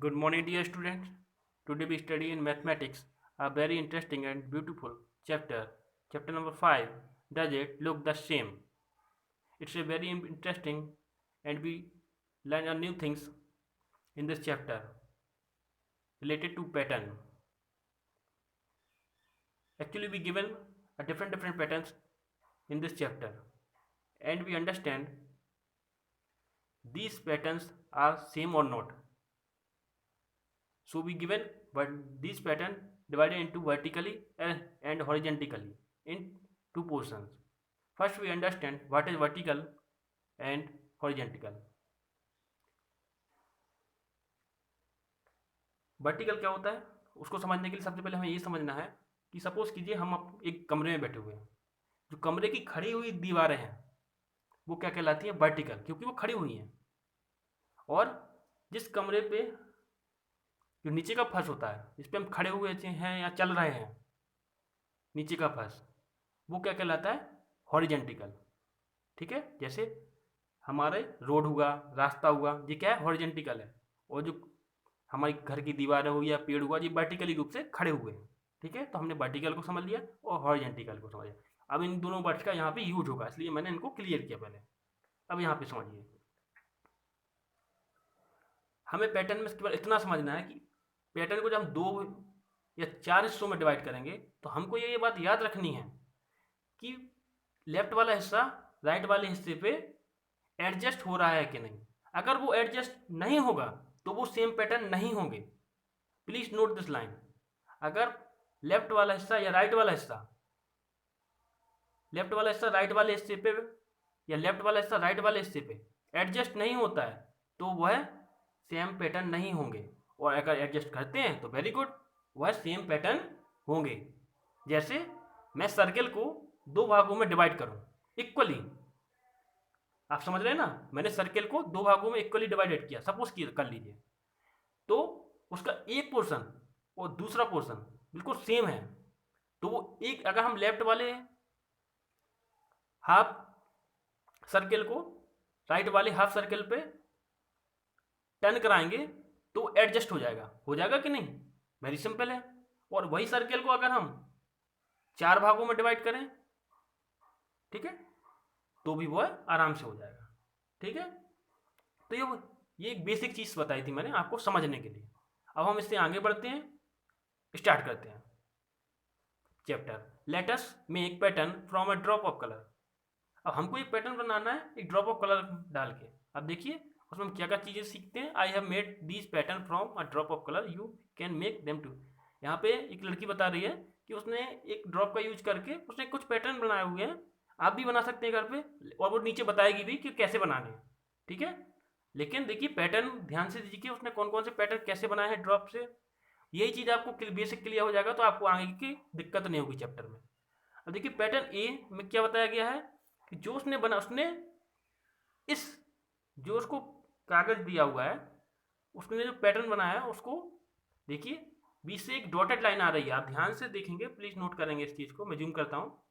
Good morning, dear students. Today we study in mathematics a very interesting and beautiful chapter. Chapter number 5. Does it look the same? It's a very interesting and we learn a new things in this chapter related to pattern. Actually, we given a different patterns in this chapter and we understand these patterns are same or not. So we given but these pattern divided into vertically and horizontally in two portions. First we understand what is vertical and horizontal. Vertical क्या होता है उसको समझने के लिए सबसे पहले हमें ये समझना है कि सपोज कीजिए हम एक कमरे में बैठे हुए हैं, जो कमरे की खड़ी हुई दीवारें हैं वो क्या कहलाती हैं? वर्टिकल, क्योंकि वो खड़ी हुई हैं। और जिस कमरे पे जो नीचे का फर्श होता है जिस पे हम खड़े हुए हैं या चल रहे हैं, नीचे का फर्श, वो क्या कहलाता है? हॉरिजेंटिकल। ठीक है, जैसे हमारे रोड हुआ, रास्ता हुआ, ये क्या है? हॉरिजेंटिकल है। और जो हमारी घर की दीवारें हुई या पेड़ हुआ, ये वर्टिकली रूप से खड़े हुए हैं। ठीक है, तो हमने वर्टिकल को समझ लिया और हॉरिजेंटिकल को समझ लिया। अब इन दोनों वर्ड्स का यहाँ पे यूज होगा, इसलिए मैंने इनको क्लियर किया पहले। अब यहाँ पे समझिए, हमें पैटर्न में केवल इतना समझना है कि पैटर्न को जब हम 2 या 4 हिस्सों में डिवाइड करेंगे तो हमको ये बात याद रखनी है कि लेफ्ट वाला हिस्सा राइट वाले हिस्से पे एडजस्ट हो रहा है कि नहीं। अगर वो एडजस्ट नहीं होगा तो वो सेम पैटर्न नहीं होंगे। Please note this line. अगर लेफ्ट वाला हिस्सा या राइट वाला हिस्सा, लेफ्ट वाला हिस्सा राइट वाले हिस्से पे या लेफ्ट वाला हिस्सा राइट वाले हिस्से पे एडजस्ट नहीं होता है तो वह सेम पैटर्न नहीं होंगे। और अगर एडजस्ट करते हैं तो वेरी गुड, वह सेम पैटर्न होंगे। जैसे मैं सर्कल को 2 भागों में डिवाइड करूं इक्वली, आप समझ रहे हैं ना? मैंने सर्कल को 2 भागों में इक्वली डिवाइडेड किया, सपोज कर लीजिए, तो उसका एक पोर्शन और दूसरा पोर्शन बिल्कुल सेम है। तो वो एक, अगर हम लेफ्ट वाले हाफ सर्कल को राइट वाले हाफ सर्कल पे टर्न कराएंगे तो एडजस्ट हो जाएगा कि नहीं? वेरी सिंपल है। और वही सर्कल को अगर हम 4 भागों में डिवाइड करें, ठीक है, तो भी वो आराम से हो जाएगा। ठीक है, तो ये एक बेसिक चीज बताई थी मैंने आपको समझने के लिए। अब हम इससे आगे बढ़ते हैं, स्टार्ट करते हैं chapter. Let us make pattern from a drop of colour. अब हमको एक पैटर्न बनाना है एक ड्रॉप ऑफ कलर डाल के। अब देखिए उसमें हम क्या क्या चीजें सीखते हैं। I have made these pattern from a drop of colour, you can make them too. यहाँ पे एक लड़की बता रही है कि उसने एक ड्रॉप का यूज करके उसने कुछ पैटर्न बनाए हुए हैं, आप भी बना सकते हैं घर पे, और वो नीचे बताएगी भी कि कैसे बनाने हैं। ठीक है, लेकिन देखिए पैटर्न ध्यान से दीजिए कि उसने कौन कौन से पैटर्न कैसे बनाए हैं ड्रॉप से। यही चीज़ आपको बेसिक क्लियर हो जाएगा तो आपको आगे की दिक्कत नहीं होगी चैप्टर में। अब देखिए पैटर्न ए में क्या बताया गया है कि जो उसने बना, उसने इस जो उसको कागज दिया हुआ है उसने जो पैटर्न बनाया है उसको देखिए बीच से एक डॉटेड लाइन आ रही है। आप ध्यान से देखेंगे, प्लीज नोट करेंगे इस चीज़ को। मैं जूम करता हूँ,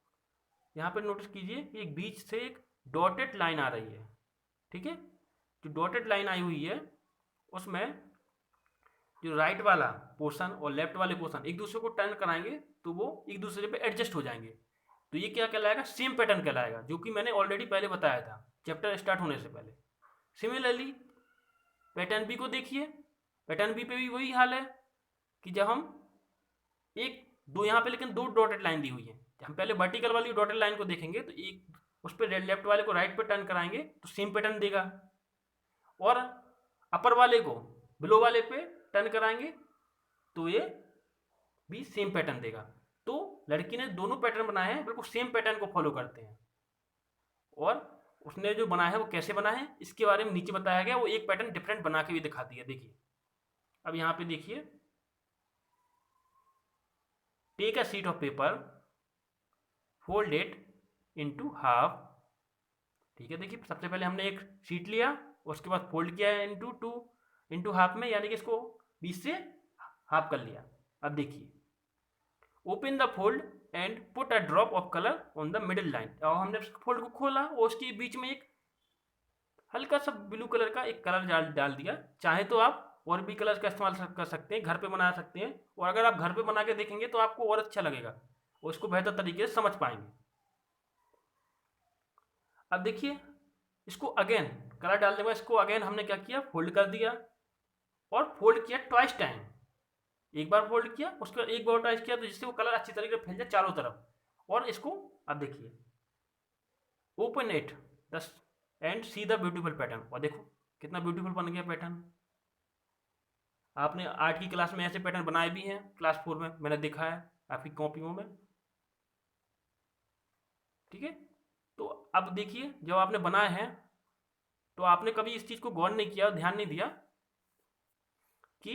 यहाँ पर नोटिस कीजिए कि एक बीच से एक डॉटेड लाइन आ रही है। ठीक है, जो डॉटेड लाइन आई हुई है उसमें जो राइट वाला पोर्शन और लेफ्ट वाले पोर्शन एक दूसरे को टर्न कराएंगे तो वो एक दूसरे पे एडजस्ट हो जाएंगे। तो ये क्या कहलाएगा? सेम पैटर्न कहलाएगा, जो कि मैंने ऑलरेडी पहले बताया था चैप्टर स्टार्ट होने से पहले। सिमिलरली पैटर्न बी को देखिए, पैटर्न बी पे भी वही हाल है कि जब हम एक दो यहाँ पे लेकिन 2 डॉटेड लाइन दी हुई है, हम पहले वर्टिकल वाली डॉटेड लाइन को देखेंगे तो एक उस पर लेफ्ट वाले को राइट पे टर्न कराएंगे तो सेम पैटर्न देगा, और अपर वाले को बिलो वाले पे टर्न कराएंगे तो ये भी सेम पैटर्न देगा। तो लड़की ने दोनों पैटर्न बनाए हैं, बिल्कुल सेम पैटर्न को फॉलो करते हैं। और उसने जो बनाया है वो कैसे बना है इसके बारे में नीचे बताया गया, वो एक पैटर्न डिफरेंट बना के भी दिखाती है। देखिए अब यहाँ पे देखिए, take a sheet of paper, fold it into half. ठीक है, देखिए सबसे पहले हमने एक शीट लिया, उसके बाद फोल्ड किया इंटू हाफ में, यानी कि इसको बीच से हाफ कर लिया। अब देखिए open the fold and put a drop of colour on the middle line. और हमने फोल्ड को खोला और उसके बीच में एक हल्का सा ब्लू कलर का एक कलर डाल दिया। चाहे तो आप और भी कलर्स का इस्तेमाल कर सकते हैं, घर पे बना सकते हैं, और अगर आप घर पे बना के देखेंगे तो आपको और अच्छा लगेगा और इसको बेहतर तरीके से समझ पाएंगे। अब देखिए, इसको अगेन कलर डालने के बाद इसको अगेन हमने क्या किया, फोल्ड कर दिया और फोल्ड किया ट्वाइस टाइम। एक बार फोल्ड किया, उसके बाद एक बार ट्वाइस किया, तो जिससे वो कलर अच्छी तरीके से फैल जाए चारों तरफ। और इसको अब देखिए, ओपन इट दस and see the beautiful pattern, और देखो कितना ब्यूटीफुल बन गया पैटर्न। आपने आर्ट की क्लास में ऐसे पैटर्न बनाए भी हैं, क्लास 4 में मैंने देखा है आपकी कॉपियों में, ठीक है। तो अब देखिए, जब आपने बनाए हैं तो आपने कभी इस चीज़ को गौर नहीं किया, ध्यान नहीं दिया कि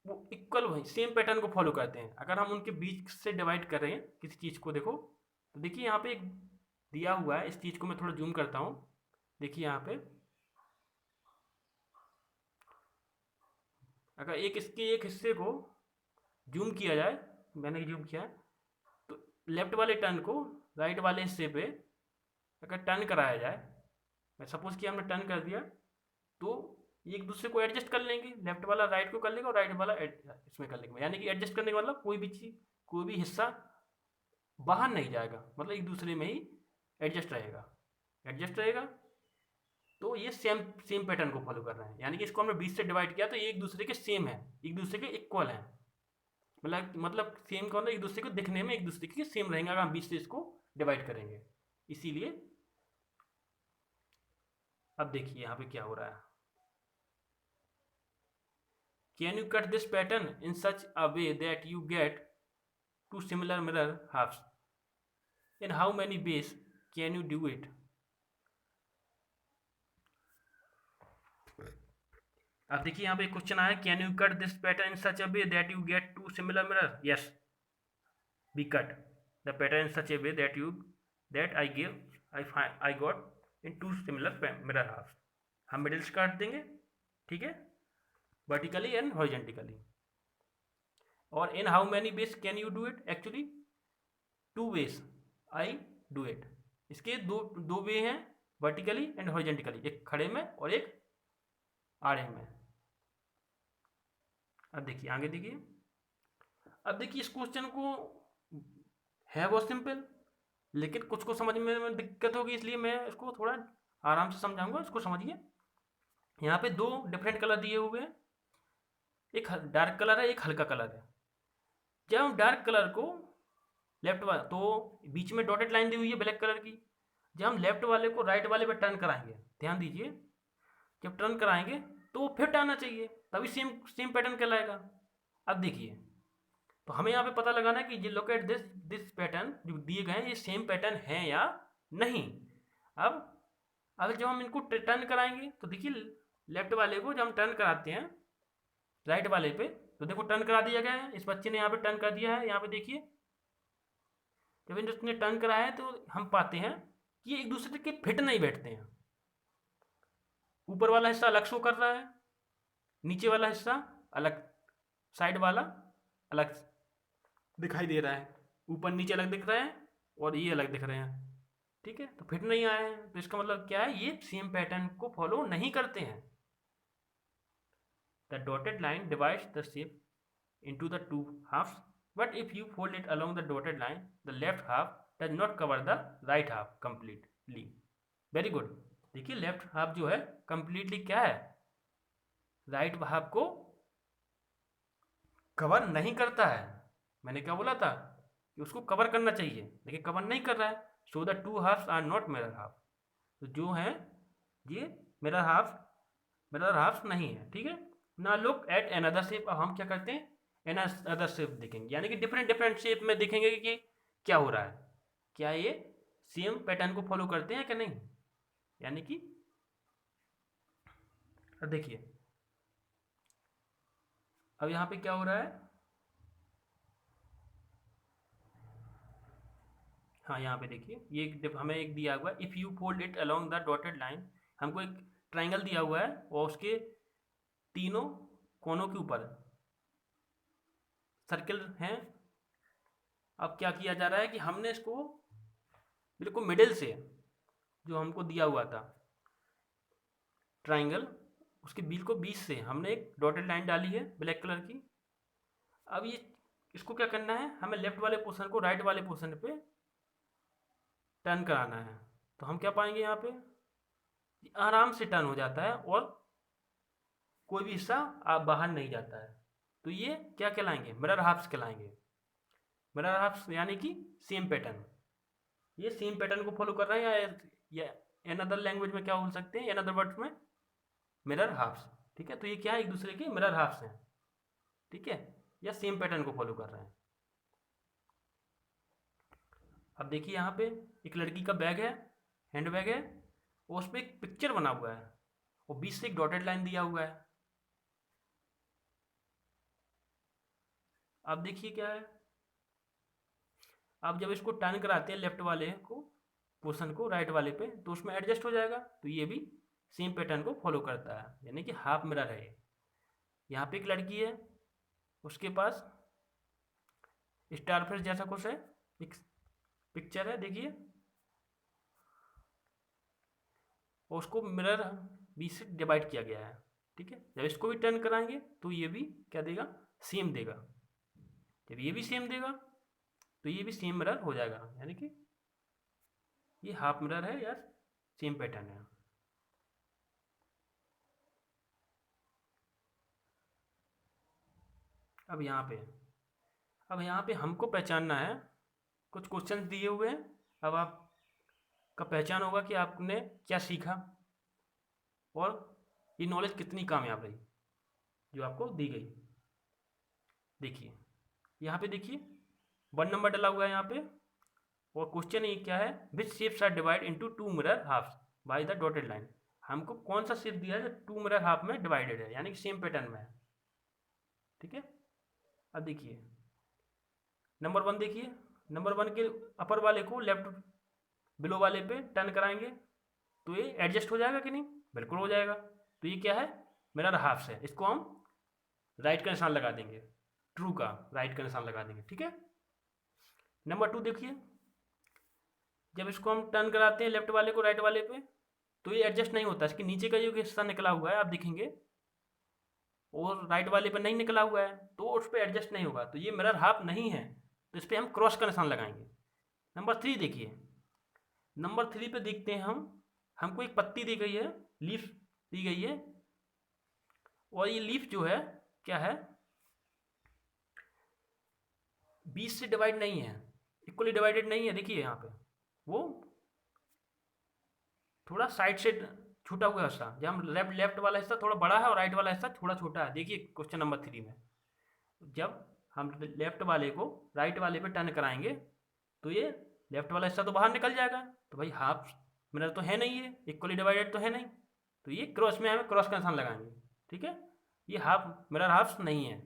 वो इक्वल वही सेम पैटर्न को फॉलो करते हैं। अगर हम उनके बीच से डिवाइड कर रहे हैं किसी चीज़ को, देखो तो देखिए यहाँ पे एक दिया हुआ है, इस चीज़ को मैं थोड़ा जूम करता हूँ। देखिए यहाँ पे अगर इसके एक हिस्से को जूम किया जाए, मैंने जूम किया है, तो लेफ्ट वाले टर्न को राइट वाले हिस्से पे अगर टर्न कराया जाए, मैं सपोज कि हमने टर्न कर दिया, तो ये एक दूसरे को एडजस्ट कर लेंगे, लेफ्ट वाला राइट को कर लेगा और राइट वाला इसमें कर लेंगे। यानी कि एडजस्ट करने का मतलब कोई भी चीज़, कोई भी हिस्सा बाहर नहीं जाएगा, मतलब एक दूसरे में ही एडजस्ट रहेगा, एडजस्ट रहेगा। तो ये सेम सेम पैटर्न को फॉलो कर रहे हैं, यानी कि इसको हमने 20 से डिवाइड किया तो ये एक दूसरे के सेम है, एक दूसरे के इक्वल है। मतलब सेम का मतलब एक दूसरे को दिखने में एक दूसरे के सेम रहेंगे अगर हम 20 से इसको डिवाइड करेंगे। इसीलिए अब देखिए यहाँ पे क्या हो रहा है। Can you cut this pattern in such a way that you get two similar mirror halves, in how many ways can you do it. अब देखिए यहाँ पे क्वेश्चन आया, can you cut this pattern in such a way that you get two similar mirror. Yes, we cut the pattern in such a way that I got in two similar mirror halves. हम middles काट देंगे, ठीक है, vertically and horizontally. और in how many ways can you do it, actually 2 ways I do it. इसके दो वे हैं, vertically and horizontally, एक खड़े में और एक आड़े में। अब देखिए आगे देखिए, अब देखिए इस क्वेश्चन को है बहुत सिंपल, लेकिन कुछ को समझ में दिक्कत होगी, इसलिए मैं इसको थोड़ा आराम से समझाऊंगा, इसको समझिए। यहाँ पे 2 डिफरेंट कलर दिए हुए हैं, एक डार्क कलर है, एक हल्का कलर है। जब हम डार्क कलर को लेफ्ट वाला, तो बीच में डॉटेड लाइन दी हुई है ब्लैक कलर की, जब हम लेफ्ट वाले को राइट वाले पे टर्न कराएंगे, ध्यान दीजिए, जब टर्न कराएंगे तो वो फिट आना चाहिए, तभी सेम सेम पैटर्न कहलाएगा। अब देखिए, तो हमें यहाँ पे पता लगाना है कि ये लोकेट दिस पैटर्न जो दिए गए हैं ये सेम पैटर्न है या नहीं। अब अगर जब हम इनको टर्न कराएंगे तो देखिए, लेफ्ट वाले को जब हम टर्न कराते हैं राइट वाले पे, तो देखो टर्न करा दिया गया है, इस बच्चे ने यहाँ पे टर्न कर दिया है। यहाँ पे देखिए, जब इसने टर्न कराया है तो हम पाते हैं कि ये एक दूसरे के फिट नहीं बैठते हैं। ऊपर वाला हिस्सा अलग शो कर रहा है, नीचे वाला हिस्सा अलग, साइड वाला अलग दिखाई दे रहा है, ऊपर नीचे अलग दिख रहे हैं और ये अलग दिख रहे हैं, ठीक है। तो फिट नहीं आए हैं, तो इसका मतलब क्या है, ये सेम पैटर्न को फॉलो नहीं करते हैं। The dotted line divides the shape into the 2 halves, but if you fold it along the dotted line, the left half does not cover the right half completely. Very good। देखिए left half जो है completely क्या है, right half को cover नहीं करता है। मैंने क्या बोला था कि उसको कवर करना चाहिए, देखिए कवर नहीं कर रहा है। So the 2 halves are not mirror half, तो जो है ये मिरर हाफ्स नहीं है, ठीक है ना। लुक एट अनदर शेप, अब हम क्या करते हैं, अदर शेप देखेंगे, यानी कि डिफरेंट शेप में देखेंगे कि क्या हो रहा है, क्या ये सेम पैटर्न को फॉलो करते हैं कि नहीं। यानी कि देखिए अब यहाँ पे क्या हो रहा है, हाँ यहाँ पे देखिए, ये हमें एक दिया हुआ है, if you fold it along the dotted line, हमको एक ट्राइंगल दिया हुआ है और उसके तीनों कोनों के ऊपर सर्किल हैं। अब क्या किया जा रहा है कि हमने इसको बिल्कुल मिडिल से, जो हमको दिया हुआ था ट्राइंगल, उसके बिल्कुल बीच से हमने एक डॉटेड लाइन डाली है ब्लैक कलर की। अब ये इसको क्या करना है, हमें लेफ्ट वाले पोर्शन को राइट वाले पोर्शन पे टर्न कराना है। तो हम क्या पाएंगे यहाँ पे, आराम से टर्न हो जाता है और कोई भी हिस्सा आप बाहर नहीं जाता है। तो ये क्या कहलाएंगे, मिरर हाफ्स कहलाएंगे। मिरर हाफ्स यानी कि सेम पैटर्न, ये सेम पैटर्न को फॉलो कर रहा है, या इन अदर लैंग्वेज में क्या बोल सकते हैं, इन अदर वर्ड्स में मिरर हाफ्स। ठीक है, तो ये क्या है, एक दूसरे के मिरर हाफ्स हैं। ठीक है, या सेम पैटर्न को फॉलो कर रहे हैं। अब देखिए यहाँ पे एक लड़की का बैग है, हैंड बैग है, और उस पर एक पिक्चर बना हुआ है और बीच से एक डॉटेड लाइन दिया हुआ है। अब देखिए क्या है, अब जब इसको टर्न कराते हैं लेफ्ट वाले को पोर्शन को राइट वाले पे, तो उसमें एडजस्ट हो जाएगा। तो ये भी सेम पैटर्न को फॉलो करता है, यानी कि हाफ मिरर है। यहाँ पे एक लड़की है, उसके पास स्टार फिश जैसा कुछ है, एक पिक्चर है देखिए, और उसको मिरर बीच से डिवाइड किया गया है। ठीक है, जब इसको भी टर्न कराएंगे तो ये भी क्या देगा, सेम देगा। जब ये भी सेम देगा तो ये भी सेम मिरर हो जाएगा, यानी कि ये हाफ मिरर है या सेम पैटर्न है। अब यहाँ पे हमको पहचानना है, कुछ क्वेश्चंस दिए हुए हैं। अब आपका पहचान होगा कि आपने क्या सीखा और ये नॉलेज कितनी कामयाब रही जो आपको दी गई। देखिए यहाँ पे देखिए 1 नंबर डला हुआ है यहाँ पे, और क्वेश्चन ये क्या है, which shapes are divide into 2 mirror halves by the dotted line. हमको कौन सा शेप दिया है जो 2 मिरर हाफ में डिवाइडेड है, यानी कि सेम पैटर्न में है। ठीक है, अब देखिए नंबर 1 देखिए, नंबर 1 के अपर वाले को लेफ्ट बिलो वाले पे टर्न कराएंगे तो ये एडजस्ट हो जाएगा कि नहीं, बिल्कुल हो जाएगा। तो ये क्या है, मिरर हाफ्स है। इसको हम राइट का निशान लगा देंगे, ट्रू का राइट का निशान लगा देंगे। ठीक है, नंबर 2 देखिए, जब इसको हम टर्न कराते हैं लेफ्ट वाले को राइट वाले पे तो ये एडजस्ट नहीं होता, इसके नीचे का जो हिस्सा निकला हुआ है आप देखेंगे, और राइट वाले पे नहीं निकला हुआ है, तो उस पर एडजस्ट नहीं होगा, तो ये मिरर हाफ नहीं है। तो इस पर हम क्रॉस का निशान लगाएंगे। नंबर 3 देखिए, नंबर 3 पे देखते हैं हमको एक पत्ती दी गई है, लीफ दी गई है, और ये लीफ जो है क्या है, बीच से डिवाइड नहीं है, इक्वली डिवाइडेड नहीं है। देखिए यहाँ पे वो थोड़ा साइड से छूटा हुआ हिस्सा, जब हम लेफ्ट वाला हिस्सा थोड़ा बड़ा है और राइट वाला हिस्सा थोड़ा छोटा है। देखिए क्वेश्चन नंबर 3 में जब हम लेफ्ट वाले को राइट वाले पे टर्न कराएंगे तो ये लेफ्ट वाला हिस्सा तो बाहर निकल जाएगा, तो भाई हाफ मिरर तो है नहीं, है इक्वली डिवाइडेड तो है नहीं, तो ये क्रॉस में हमें क्रॉस का निशान लगाएंगे। ठीक है, ये हाफ मिरर हाफ्स नहीं है।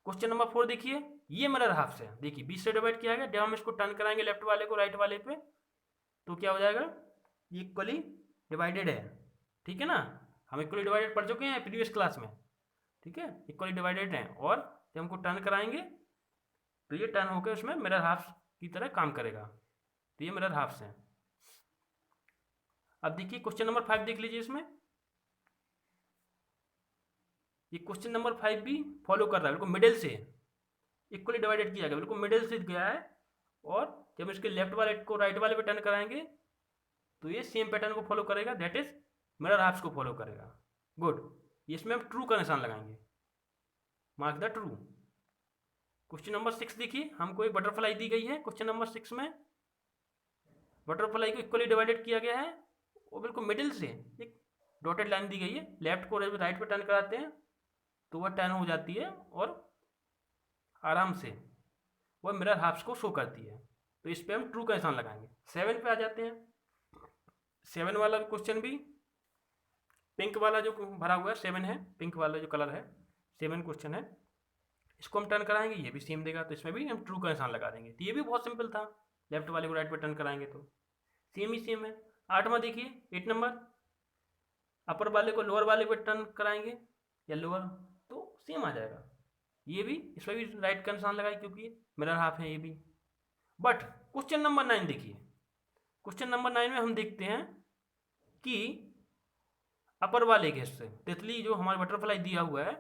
क्वेश्चन नंबर 4 देखिए, ये मिरर हाफ्स है। देखिए बीच से डिवाइड किया गया, जब हम इसको टर्न कराएंगे लेफ्ट वाले को राइट वाले पे तो क्या हो जाएगा, ये इक्वली डिवाइडेड है। ठीक है ना, हम इक्वली डिवाइडेड पढ़ चुके हैं प्रीवियस क्लास में। ठीक है, इक्वली डिवाइडेड है, और जब हमको टर्न कराएंगे तो ये टर्न होकर उसमें मिरर हाफ्स की तरह काम करेगा। तो ये मिरर हाफ्स हैं। अब देखिए क्वेश्चन नंबर 5 देख लीजिए, इसमें ये क्वेश्चन नंबर 5 भी फॉलो कर रहा है, बिल्कुल मिडिल से इक्वली डिवाइडेड किया गया, बिल्कुल मिडिल से गया है, और जब इसके लेफ्ट वाले को राइट वाले पे टर्न कराएंगे तो ये सेम पैटर्न को फॉलो करेगा, दैट इज मिरर हाफ्स को फॉलो करेगा। गुड, इसमें हम ट्रू का निशान लगाएंगे, mark the true. Question number 6 देखिए, हमको एक बटरफ्लाई दी गई है। क्वेश्चन नंबर 6 में बटरफ्लाई को इक्वली डिवाइडेड किया गया है, और बिल्कुल मिडिल से एक डॉटेड लाइन दी गई है। लेफ्ट को राइट पे टर्न कराते हैं तो वह टर्न हो जाती है और आराम से वह मिरर हाफ्स को शो करती है। तो इस पर हम ट्रू का निशान लगाएंगे। 7 पे आ जाते हैं। 7 वाला क्वेश्चन भी पिंक वाला जो भरा हुआ है 7 है, पिंक वाला जो कलर है 7 क्वेश्चन है, इसको हम टर्न कराएंगे, ये भी सेम देगा, तो इसमें भी हम ट्रू का निशान लगा देंगे। तो ये भी बहुत सिंपल था, लेफ्ट वाले को राइट पे टर्न कराएंगे तो सेम ही सेम है। 8वां देखिए, 8 नंबर, अपर वाले को लोअर वाले पे टर्न कराएंगे या लोअर, तो सेम आ जाएगा। ये भी, इसमें भी राइट का निशान लगाए क्योंकि मिरर हाफ है ये भी। बट क्वेश्चन नंबर 9 देखिए, क्वेश्चन नंबर 9 में हम देखते हैं कि अपर वाले के हिस्से, तितली जो हमारा बटरफ्लाई दिया हुआ है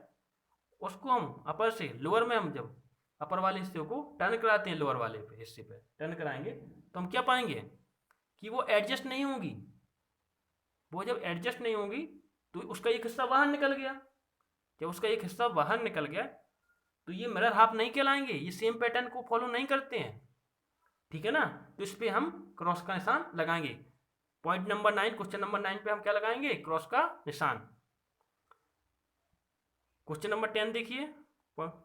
उसको हम अपर से लोअर में, हम जब अपर वाले हिस्से को टर्न कराते हैं लोअर वाले पे हिस्से पे टर्न कराएंगे तो हम क्या पाएंगे कि वो एडजस्ट नहीं होगी। वो जब एडजस्ट नहीं होगी तो उसका एक हिस्सा बाहर निकल गया। जब उसका एक हिस्सा बाहर निकल गया तो ये मिरर हाफ नहीं कहलाएंगे, ये सेम पैटर्न को फॉलो नहीं करते हैं, ठीक है ना। तो इस पर हम क्रॉस का निशान लगाएंगे। पॉइंट नंबर 9, क्वेश्चन नंबर 9 पे हम क्या लगाएंगे, क्रॉस का निशान। क्वेश्चन नंबर 10 देखिए। अब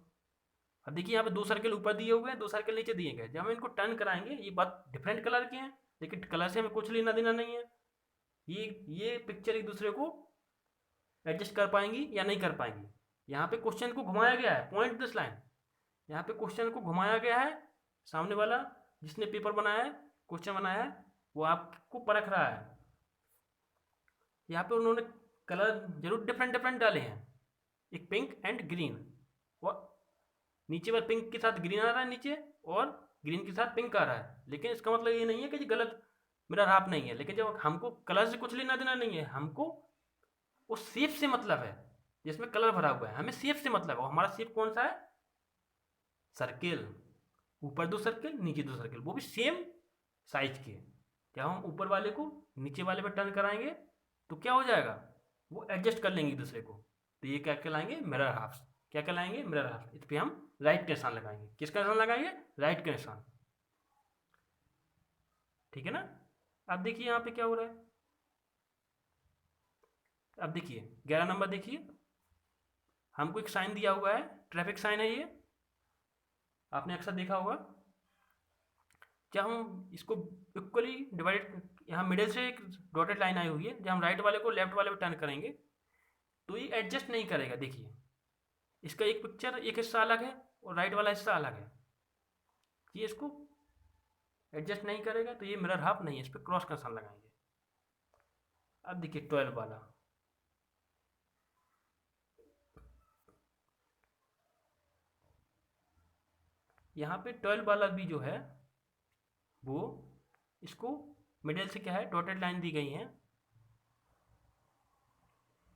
देखिए यहाँ पे 2 सर्कल ऊपर दिए हुए हैं, 2 सर्कल नीचे दिए गए। जब हम इनको टर्न कराएंगे, ये बात डिफरेंट कलर के हैं लेकिन कलर से हमें कुछ लेना देना नहीं है। ये पिक्चर एक दूसरे को एडजस्ट कर पाएंगी या नहीं कर पाएंगी। यहाँ पे क्वेश्चन को घुमाया गया है, पॉइंट दिस लाइन, यहाँ पे क्वेश्चन को घुमाया गया है। सामने वाला जिसने पेपर बनाया है, क्वेश्चन बनाया है, वो आपको परख रहा है। यहाँ पे उन्होंने कलर जरूर डिफरेंट डिफरेंट डाले हैं, एक पिंक एंड ग्रीन, और नीचे वाले पिंक के साथ ग्रीन आ रहा है नीचे, और ग्रीन के साथ पिंक आ रहा है। लेकिन इसका मतलब ये नहीं है कि गलत मिरर हाफ नहीं है। लेकिन जब हमको कलर से कुछ लेना देना नहीं है, हमको उस शेप से मतलब है जिसमें कलर भरा हुआ है। हमें शेप से मतलब है, हमारा शेप कौन सा है, सर्किल। ऊपर 2 सर्किल, नीचे 2 सर्किल, वो भी सेम साइज के। जब हम ऊपर वाले को नीचे वाले पर टर्न कराएंगे तो क्या हो जाएगा, वो एडजस्ट कर लेंगे एक दूसरे को। तो ये क्या कहलाएंगे, मिरर हाफ्स। क्या कहलाएंगे, मिरर हाफ्स। इस पर हम राइट का निशान लगाएंगे। किसका निशान लगाएंगे, राइट का निशान, ठीक है ना। अब देखिए यहाँ पे क्या हो रहा है। अब देखिए 11 नंबर देखिए, हमको एक साइन दिया हुआ है, ट्रैफिक साइन है ये, आपने अक्सर देखा होगा। जब हम इसको इक्वली डिवाइड, यहाँ मिडिल से एक डॉटेड लाइन आई हुई है, जब हम राइट वाले को लेफ्ट वाले पे टर्न करेंगे तो ये एडजस्ट नहीं करेगा। देखिए इसका एक पिक्चर, एक हिस्सा अलग है और राइट वाला हिस्सा अलग है, ये इसको एडजस्ट नहीं करेगा, तो ये मिरर हाफ नहीं है। इस पर क्रॉस का निशान लगाएंगे। अब देखिए 12 वाला, यहाँ पे 12 वाला भी जो है वो, इसको मिडिल से क्या है, डॉटेड लाइन दी गई है,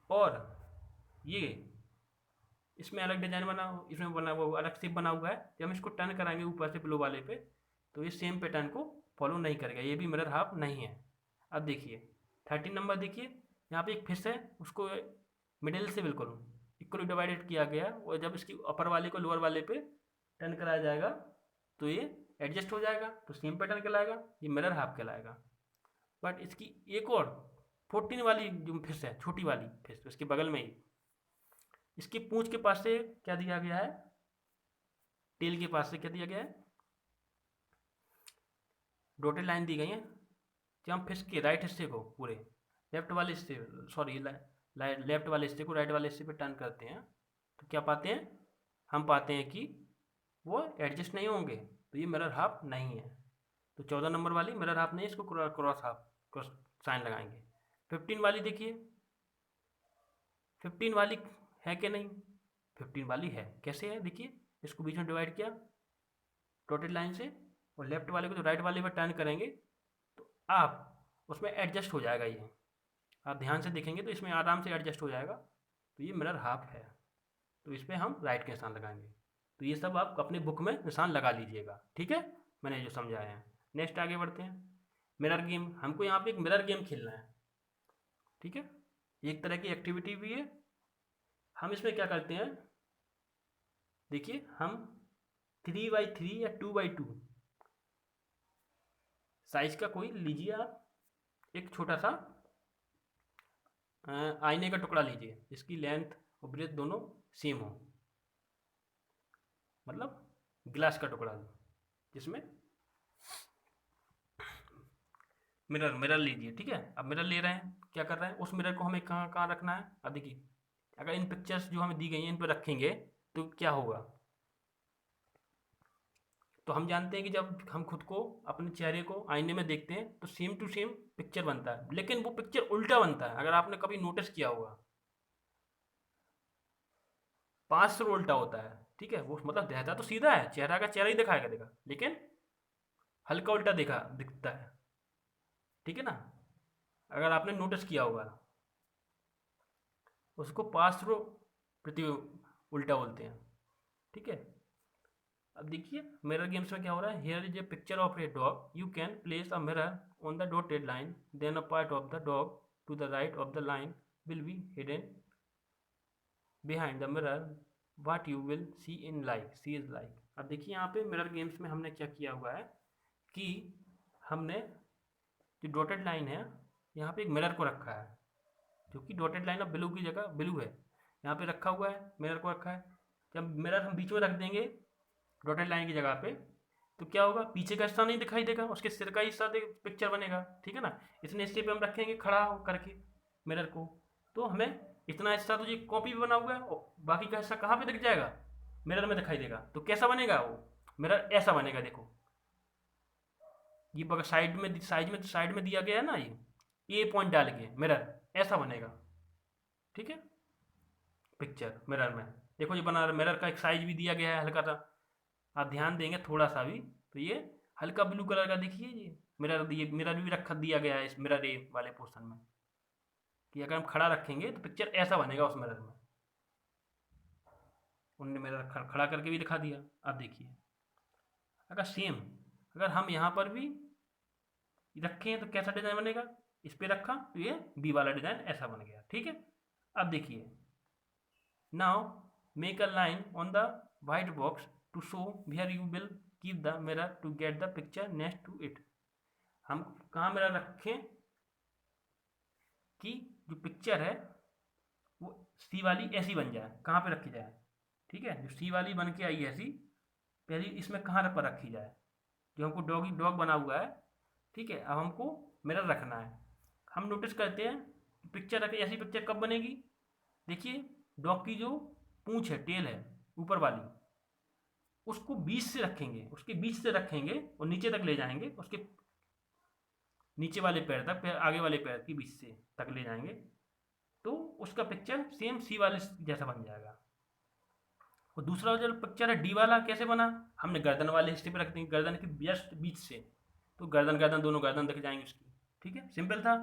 और ये इसमें अलग डिजाइन बना, इसमें बना वो अलग शेप बना हुआ है। जब हम इसको टर्न कराएंगे ऊपर से ब्लू वाले पे तो ये सेम पैटर्न को फॉलो नहीं करेगा, ये भी मिरर हाफ नहीं है। अब देखिए 13 नंबर देखिए, यहाँ पे एक फिश है, उसको मिडिल से बिल्कुल इक्वली डिवाइडेड किया गया, और जब इसकी अपर वाले को लोअर वाले पे टर्न कराया जाएगा तो ये एडजस्ट हो जाएगा, तो सेम पैटर्न कहलाएगा, ये मिरर हाफ कहलाएगा। बट इसकी एक और 14 वाली जो फिश है, छोटी वाली फिश, उसके बगल में ही इसकी पूंछ के पास से क्या दिया गया है, टेल के पास से क्या दिया गया है, डॉटेड लाइन दी गई है। जब हम फिश के राइट हिस्से को पूरे लेफ्ट वाले हिस्से, सॉरी लेफ्ट वाले हिस्से को राइट वाले हिस्से पे टर्न करते हैं तो क्या पाते हैं, हम पाते हैं कि वो एडजस्ट नहीं होंगे, तो ये मिरर हाफ नहीं है। तो 14 नंबर वाली मिरर हाफ नहीं है, इसको क्रॉस हाफ, क्रॉस साइन लगाएंगे। 15 वाली देखिए, 15 वाली है कि नहीं, 15 वाली है। कैसे है, देखिए इसको बीच में डिवाइड किया डॉटेड लाइन से, और लेफ्ट वाले को जो राइट वाले पर टर्न करेंगे तो आप उसमें एडजस्ट हो जाएगा। ये आप ध्यान से देखेंगे तो इसमें आराम से एडजस्ट हो जाएगा, तो ये मिरर हाफ है। तो इस पर हम राइट के निशान लगाएंगे। तो ये सब आप अपने बुक में निशान लगा लीजिएगा, ठीक है, मैंने जो समझाया है। नेक्स्ट आगे बढ़ते हैं, मिरर गेम। हमको यहाँ पे एक मिरर गेम खेलना है, ठीक है, एक तरह की एक्टिविटी भी है। हम इसमें क्या करते हैं, देखिए हम 3x3 या 2x2 साइज का कोई लीजिए आप, एक छोटा सा आईने का टुकड़ा लीजिए, जिसकी लेंथ और ब्रेथ दोनों सेम हो, मतलब ग्लास का टुकड़ा जिसमें मिरर लीजिए, ठीक है। अब मिरर ले रहे हैं, क्या कर रहे हैं, उस मिरर को हमें कहाँ कहाँ रखना है। अब देखिए अगर इन पिक्चर्स जो हमें दी गई हैं इन पर रखेंगे तो क्या होगा, तो हम जानते हैं कि जब हम खुद को अपने चेहरे को आईने में देखते हैं तो सेम टू सेम पिक्चर बनता है, लेकिन वो पिक्चर उल्टा बनता है। अगर आपने कभी नोटिस किया होगा, 5 से उल्टा होता है, ठीक है। वो मतलब रहता तो सीधा है, चेहरा का चेहरा ही दिखाएगा देखा, लेकिन हल्का उल्टा दिखता है, ठीक है ना, अगर आपने नोटिस किया होगा। उसको पास थ्रू प्रति उल्टा बोलते हैं, ठीक है। अब देखिए मिरर गेम्स में क्या हो रहा है, here is a picture of a dog, you can place a mirror on the dotted line, then a part of the dog to the right of the line will be hidden behind the mirror, what you will see in like, see is like. अब देखिए यहाँ पे mirror games में हमने क्या किया हुआ है कि हमने जो डॉटेड लाइन है यहाँ पे एक मिरर को रखा है, जो कि डॉटेड लाइन ऑफ ब्लू की जगह ब्लू है, यहाँ पे रखा हुआ है, मिरर को रखा है। जब मिरर हम बीच में रख देंगे डॉटेड लाइन की जगह पे, तो क्या होगा, पीछे का हिस्सा नहीं दिखाई देगा, उसके सिर का हिस्सा पिक्चर बनेगा, ठीक है ना। इतने हिस्से पे हम रखेंगे खड़ा करके मिरर को, तो हमें इतना हिस्सा तो ये कॉपी भी बना हुआ है और बाकी का हिस्सा कहाँ पे दिख जाएगा, मिरर में दिखाई देगा। तो कैसा बनेगा वो मिरर, ऐसा बनेगा, देखो ये बगल साइड में दिया गया है ना, ये पॉइंट डाल के मिरर ऐसा बनेगा, ठीक है। पिक्चर मिरर में देखो ये बना, मिरर का एक साइज भी दिया गया है हल्का सा, आप ध्यान देंगे थोड़ा सा भी तो ये हल्का ब्लू कलर का देखिए, ये मिरर भी रखा दिया गया है इस मिरर ए वाले पोर्शन में, कि अगर हम खड़ा रखेंगे तो पिक्चर ऐसा बनेगा उस मिरर में। उन्होंने मिरर खड़ा करके भी दिखा दिया। अब देखिए अगर सेम अगर हम यहाँ पर भी रखें तो कैसा डिज़ाइन बनेगा, इस पर रखा तो ये बी वाला डिज़ाइन ऐसा बन गया, ठीक है। अब देखिए now make a line on the white box to show where you will keep the mirror to get the picture next to it. हम कहाँ मिरर रखें कि जो पिक्चर है वो सी वाली ऐसी बन जाए, कहाँ पे रखी जाए, ठीक है। जो सी वाली बन के आई ऐसी पहली इसमें कहाँ पर रखी जाए, जो हमको डॉग बना हुआ है, ठीक है। अब हमको मिरर रखना है, हम नोटिस करते हैं पिक्चर रखे, ऐसी पिक्चर कब बनेगी, देखिए डॉग की जो पूंछ है, टेल है ऊपर वाली, उसको बीच से रखेंगे, उसके बीच से रखेंगे और नीचे तक ले जाएंगे, उसके नीचे वाले पैर तक, आगे वाले पैर के बीच से तक ले जाएंगे, तो उसका पिक्चर सेम सी वाले जैसा बन जाएगा। और दूसरा जो पिक्चर है डी वाला कैसे बना, हमने गर्दन वाले हिस्से पे रख देंगे, गर्दन के जस्ट बीच से, तो गर्दन दोनों गर्दन दिख जाएंगे उसकी, ठीक है, सिंपल था।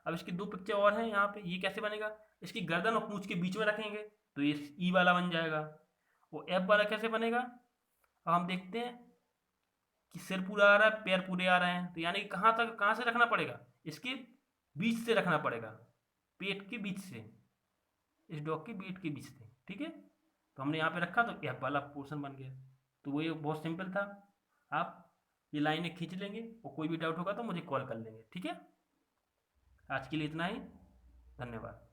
अब इसकी दो पिक्चर और हैं यहाँ पे, ये कैसे बनेगा, इसकी गर्दन और पूंछ के बीच में रखेंगे तो ये ई वाला बन जाएगा। और एफ वाला कैसे बनेगा, अब हम देखते हैं कि सिर पूरा आ रहा है, पैर पूरे आ रहे हैं, तो यानी कि कहाँ से रखना पड़ेगा, इसके बीच से रखना पड़ेगा, पेट के बीच से, इस डॉग के पेट के बीच से, ठीक है। तो हमने यहाँ पे रखा तो एफ वाला पोर्शन बन गया। तो वो ये बहुत सिंपल था, आप ये लाइनें खींच लेंगे और कोई भी डाउट होगा तो मुझे कॉल कर लेंगे, ठीक है। आज के लिए इतना ही, धन्यवाद।